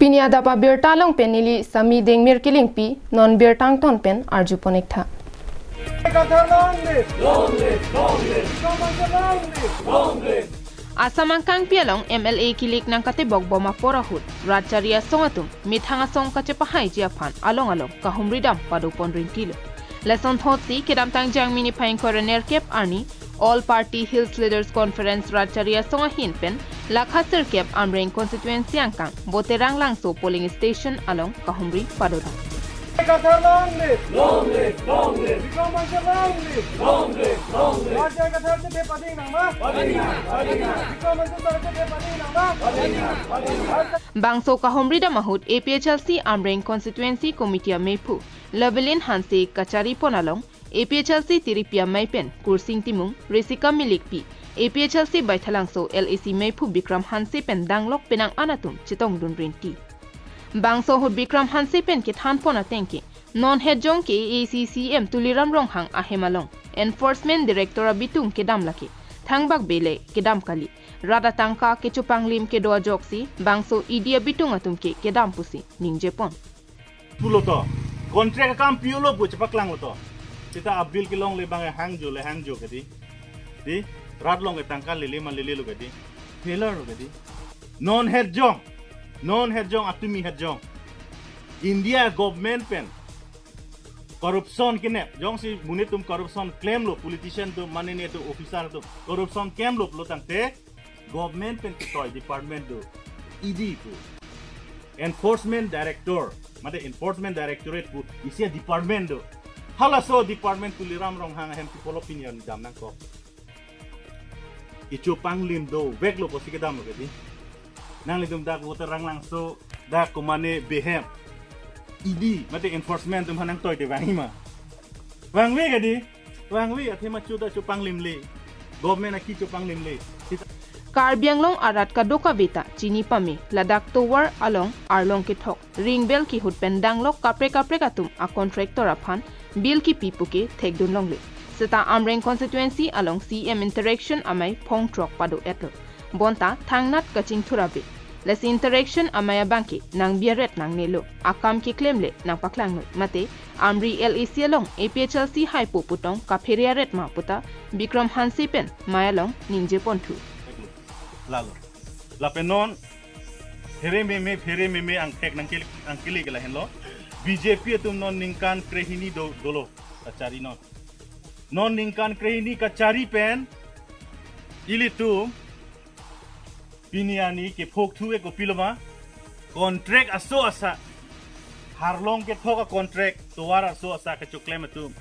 Pinia dapa bir talong penili sami deng mir kiling pi non bir tang ton pen arju ponek tha. Asamang kang pialong MLA kilik nang katibok boma porahut racharia songatum mithanga song kachepahai jiaphan along along kahumri dam padu pondrin kilo. Lesson thotsi kedam tang jang mini pain coroner kep arni All Party Hills Leaders Conference racharia songa hin pen lakhasir kep amreng constituency angkang boterang langso polling station along kahumri padu dam. Bangso kahomri da mahut APHLC Amreng Constituency Committee Mepu Lavelin Hanse Kachari Ponalong APHLC Tiripia Maipen Kursing Timung Resika Milikpi APHLC Baithalangso LAC Mepu Bikram Hanse Pen Danglok Penang Anatum Chitong Dunrinti Bangso hut Bikram Hanse Pen Kit Han Pona Tenki Non Hedjong ke ACCM Tuliram Ronghang Ahemalong Enforcement Director Bitung Kedam Laki Thangbak Bele Kedam Kali Rada Tangka ke Chupanglim ke Doa Joksi Bangso Idia Bitung Atum ke Kedam Pusi Ning Jepon Pulo to kontrak kam piolo bu cepak lang to kita abil kilong le bang hangjo kadi di rat long ke tangka lele man lele lo kadi failure lo kadi non herjong atumi herjong India government pen corruption kine jong si munitum corruption claim lo politician to manene to officer to corruption claim lo tangte government pen toy department do ED to enforcement director mate enforcement directorate pu isia department do hala so department tuliram rong hang hem people opinion dam nang ko ichu panglim do vek lo posi kedam lo kedi nang lidum da ko terang lang so da ko mane behem ED mate enforcement tum hanang toy de wangi ma wangwi kedi wangwi athema chu da chu panglim le government aki chu panglim le Karbianglong arat ka doka beta chini pami ladak tower along arlong ki thok ringbel ki hut pendanglok kapre katum a contractor aphan bill ki pipuke thekdun longle seta amreng constituency along CM interaction amai phong trok pado etlo bonta thangnat kaching thurabe les interaction amaya banki nang biaret nang nelo akam ki claimle nang paklang noi mate amri LAC along APHLC hypo putong kapheriaret ma puta Bikram Hansi pen mayalong ningje pontu lalu lapenon fere meme ang tek nang kili gala henlo BJP tum non ningkan krehini dolo kacari non ningkan krehini kacari pen ili tu piniani ke phok thu ko piloma contract aso asa harlong ke thoka contract towara aso asa ka chuklem tu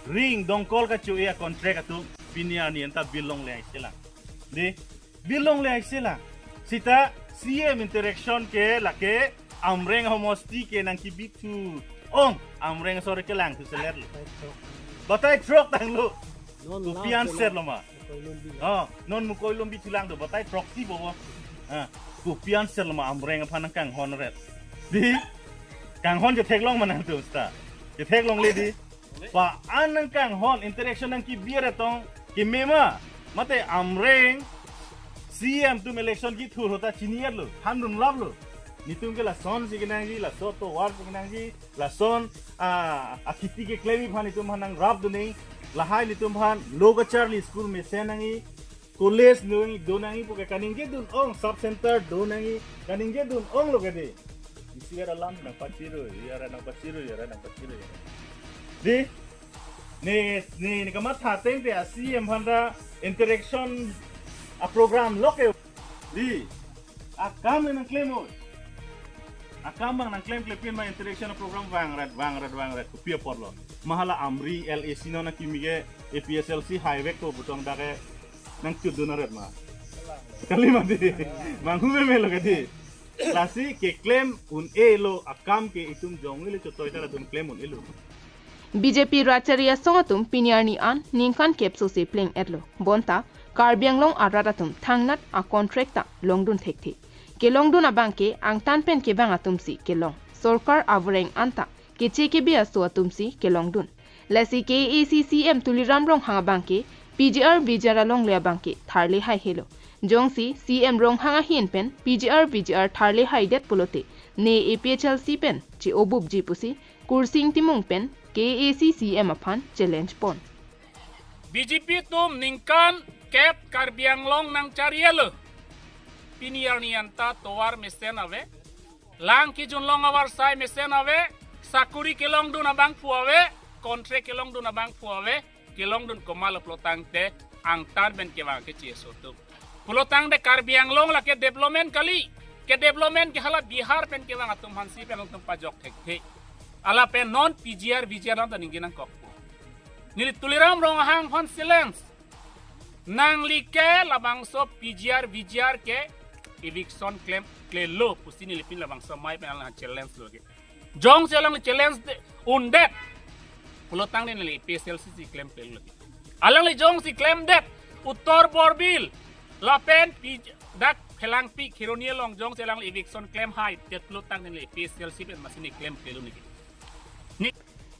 ring dongkol ka chu ya contract atu piniani enta bilong le sila di bilong le sila sita CM interaction ke lake amreng homosti ke nang kibitu ong amreng sore ke lang tu seler batai trok tang lu kupian ser lo ma non mukoi lombi tulang do batai trok si bo kupian ser lo ma amreng phanang kang hon ret di kang hon je thek long manang tu sta je thek long le di pa anang kang hon interaction nang ki biere tong ki mema mate amreng CM tu election ki thur hota chinier lo handun lab lo nitum ke la son signangi la so to war signangi la son akiti ke claim phani tum hanang rab du nei la hai nitum phan logachar school me senangi college noi donangi puke kaninge dun ong sub center donangi kaninge dun ong lo gede isiara lam na pachiro yara na pachiro di ne kamat hateng te CM phanda interaction a program loke di akam nang claim akam bang nang claim pin ma interaction a program wangrat ko pia porlo mahala amri LAC no na kimige APSLC highway ko butong dake nang tudunaret ma kalima di manghume me loke di klasi ke claim un elo akam ke itum jongile chotoy tara dun claim un elo BJP racharia songatum piniarni an ningkan kepso se pleng etlo bonta Karbianglong aradatum thangnat a contracta longdun thekthi ke longdun abangke ang tanpen ke banga tumsi ke long sarkar avreng anta ke cheke bia so tumsi ke longdun lasi ke ACCM tuliram rong hanga bangke PGR bijara long le bangke tharle hai helo jongsi CM rong hanga hin pen PGR tharle hai det pulote ne APHLC pen chi obub ji pusi kursing timung pen KACCM aphan challenge pon BJP tum ningkan kep karbiang long nang cariel piniar nianta towar mesen ave lang ki jun long awar sai mesen ave sakuri kelong dun abang fuawe kontre kelong dun abang fuawe kelong dun komal plotang te angtar ben kewang ke chiesotu plotang de karbiang long la ke development kali ke development ke hala bihar pen kewang atum hansi pen atum pajok thek ala pen non PGR VGR non taninginan kok nili tuliram rong hang hon silence nang like labang so PGR VGR ke eviction claim lo pusini lipin labang so mai pen ala challenge lo ke jong selang challenge undet pelotang ni nili PSLC claim pel lo alang li jong si claim det uttor borbil lapen dak helang pi kironia long jong selang eviction claim high tet pelotang ni nili PSLC pen masini claim pel ni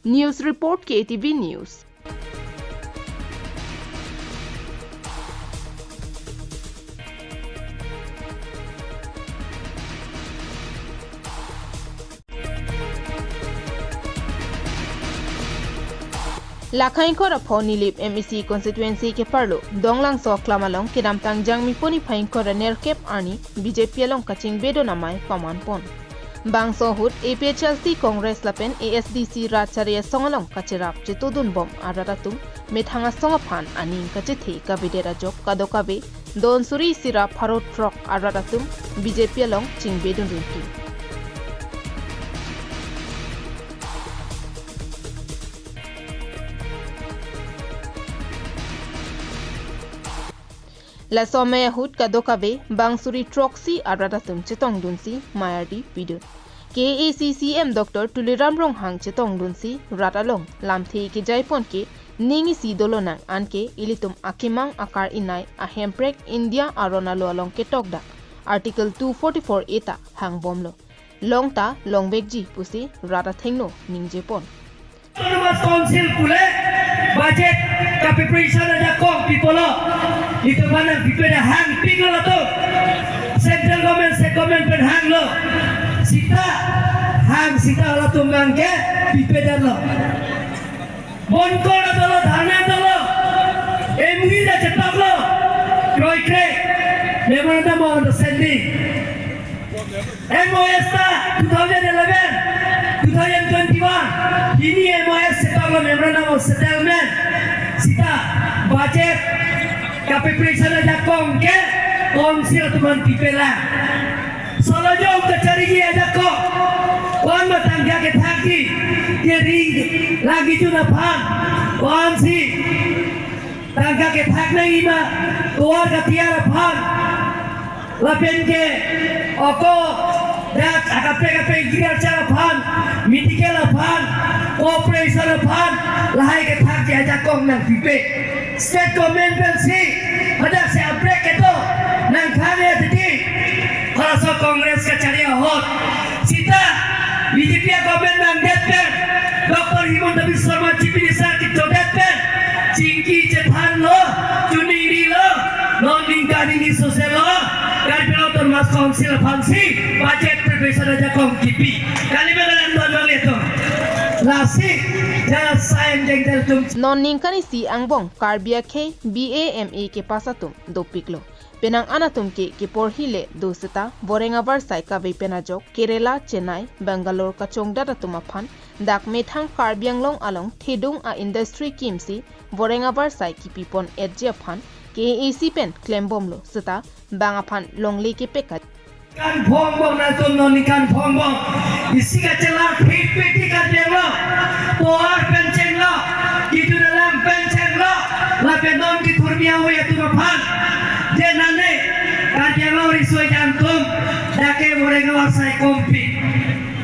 News Report KATV News Lakhang ko rapo nilip MEC constituency ke parlo donglang so klamalong kidam tangjang mi poni phain ko raner kep ani BJP long kaching bedo namai paman pon bangso hut APHLC Congress lapen ASDC racharya songalong kachirap chitudun bom araratum methanga songaphan ani kachithi kabidera jok kadokabe don suri sira pharot trok araratum BJP long ching bedun runti La somaya hut kadokabe bangsuri troxy aradatum chetong dunsi mayardi pidun KACCM Dr. Tuliram Rong hang chetong dunsi ratalong lamthi ke jaipon ke ningi si dolonang anke ilitum akimang akar inai a hemprek India arona lo along ke tokda Article 244 eta hang bomlo longta longbekji pusi rata thengno ningjepon Council pule budget ka preparation aja kong people itu mana bipeda hang pinglo la to central government state government pen hang lo sita la to mangke bipeda lo bonko la to lo dhana to lo emui da cetak lo kroi kre memorandum of understanding MOS ta 2011 2021 ini MOS cetak lo memorandum of settlement sita budget preparation aja kong ke konsil teman pipela solo jom kecari aja kok wan matangga ke thaki kiri lagi tu napan wan si tangga ke thak nahi ma tuar ka tiara pan lapen ke oko dak akape girar cara pan mitikela pan cooperation pan lahai ke thaki aja kong nang pipe state government pensi ada saya break itu nang khane tadi kalau so Congress ka cari hot sita BJP government nang depen Dr. Himanta Biswa Sarma chief minister ki depen cingki cethan lo juniri lo non lingkari ni sosial lo dari penonton mas council fancy budget preparation aja kong kipi kali begalan dua itu lasi non ningkani si angbong karbia ke BAMA ke pasatum do piklo penang anatum ke porhile do seta borengavar sai ka ve penajok Kerala Chennai Bangalore ka chongdata tumaphan dak methang karbianglong along thedung a industry kimsi borengavar sai ki pipon edje phan KAC pen klembomlo seta bangaphan longle ke pekat kan phong bong na tum non kan phong bong isi ka chela phit piti ka delo toar penceng lo itu dalam penceng lo la penon ki thurmia ho ya tu phan je nane ka delo risoi jantung dake borenga sai kompi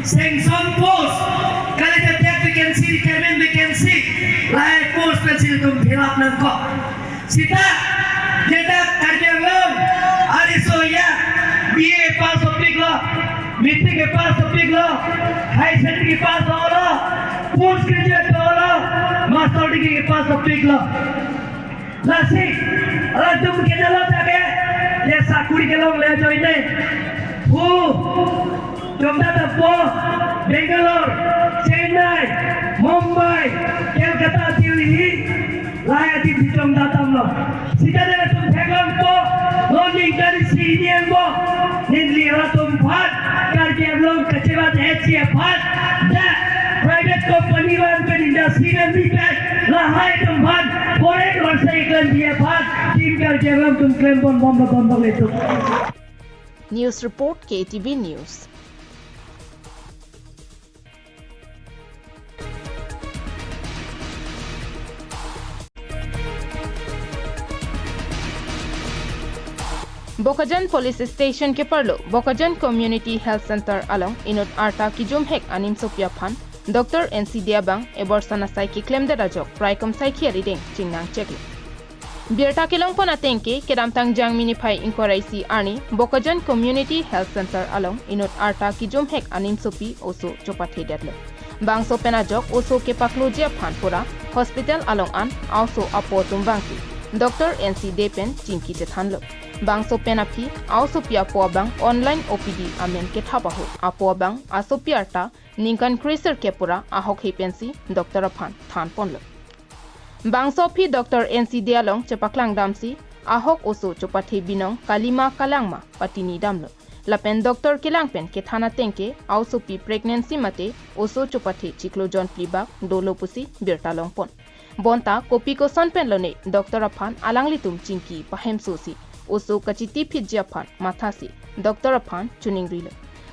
sanction post kali te vacancy requirement vacancy lai post pencil tum fill up nan ko sita jeda ka delo arisoya BA pass public law, meeting के पास public law, high secondary के पास law, post graduate law, master degree के पास public law. Lasi, अगर तुम कितना लो तक है, ये साकुरी के लोग ले जो इन्हें, Jomdata po, Bangalore, Chennai, Mumbai, Kolkata, Delhi, laya di Jomdata lo. Sita dela tum theklam po, loading dari Indian po, nindli ratum phat, karke long kachebat HCF phat, da private company wan pen industry and bikat, lahai tum phat, foreign warsa iklan dia phat, team karke long tum claim pon bomba letu. News report KATV News. Bokajan Police Station ke parlo Bokajan Community Health Center along inut arta ki jum hek anim sopia phan Dr. NC Diabang eborsan asai ki claim da rajok praikom sai ki riding chingnang chekle Birta kelong pon atengke kedam tang jang mini phai inquiry si ani Bokajan Community Health Center along inut arta ki jum hek anim sopi oso chopathe detlo bangso pena jok oso ke pakloja phan pura hospital along an also apotum bangki Dr. NC Depen chingki che thanlo bangso penapi also pia poabang online OPD amen ke thabahu apoabang asopiarta ninkan creaser ke pura ahok hepensi Dr. Aphan than ponlo bangso phi Dr. NC Dialong chepaklang damsi ahok oso chopathe binong kalima kalangma patini damlo lapen Dr. Kilangpen ke thana tenke also pi pregnancy mate oso chopathe chiklojon plibak dolo pusi birtalong pon bonta kopi ko sonpen lone Dr. Aphan alangli tum chingki pahem sosi oso kachiti phijja phan mathasi Dr. Aphan chuningri le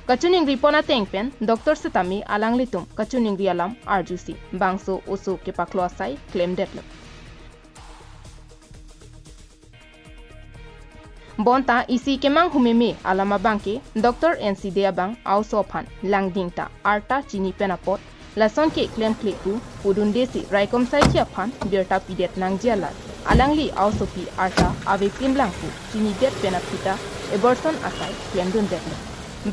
kachuningri pona tengpen Dr. Sitami alangli tum kachuningri alam arjusi bangso oso ke paklo asai claim detlo bonta isi kemang humeme alama bangke Dr. NC Diabang also Aphan langdingta arta chini penapot lason ke claim kliku pudundesi raikom sai ki Aphan birta pidet nangjiala alangli also pi arta ave pimlangku chini det penapita eborson asai claim dun detlo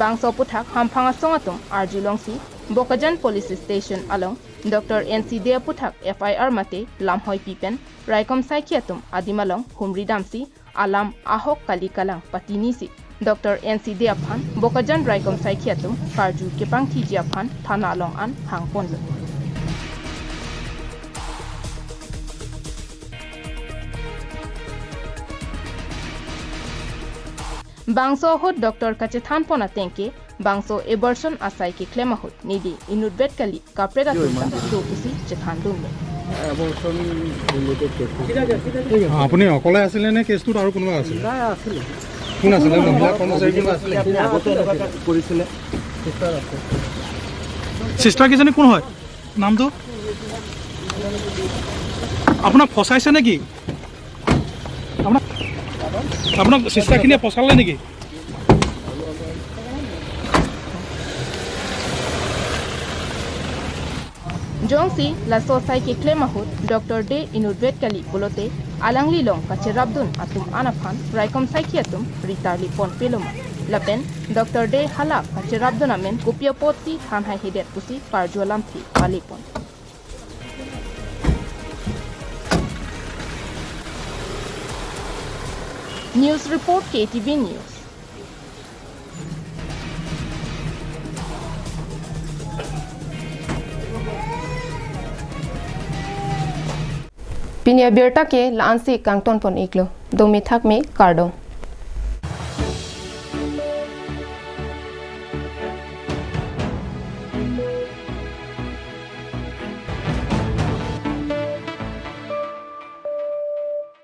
bangso puthak hamphanga songatum arjulongsi Bokajan Police Station along Dr. NC Dia puthak FIR mate lamhoi pipen raikom sai ki atum adimalong humri damsi alam ahok kalikalang patinisi Dr. NC Dia Phan Bokajan raikom sai ki atum karju kepang thi jia phan thana long an hangpon lo bangso hot Dr. Kachethan pona tenke bangso abortion asai ki claim hot nidi inudbet kali kaprega tuta do usi chethan dum abortion related case apuni okole asile ne case tu aru konoba asile asile কোন আসলে মহিলা কর্মচারী কোন আসলে আপনি আগতে এনেকা কৰিছিলে সিস্টার আছে সিস্টার কিজনী কোন হয় নামটো আপোনাক ফসাইছে নেকি আপোনাক সিস্টার খিনি ফসালে নেকি Jongsi la sosai ke klema hot Dr. De inudvet kali bolote alangli long kacherabdun atum anaphan raikom saikiatum ritali pon peloma lapen Dr. De hala kacherabdun amen kopia poti thanhai hedet pusi karjualam thi palipon News report KATV News Pinia Berta ke lansi kangton pon iklo domi thak me kardong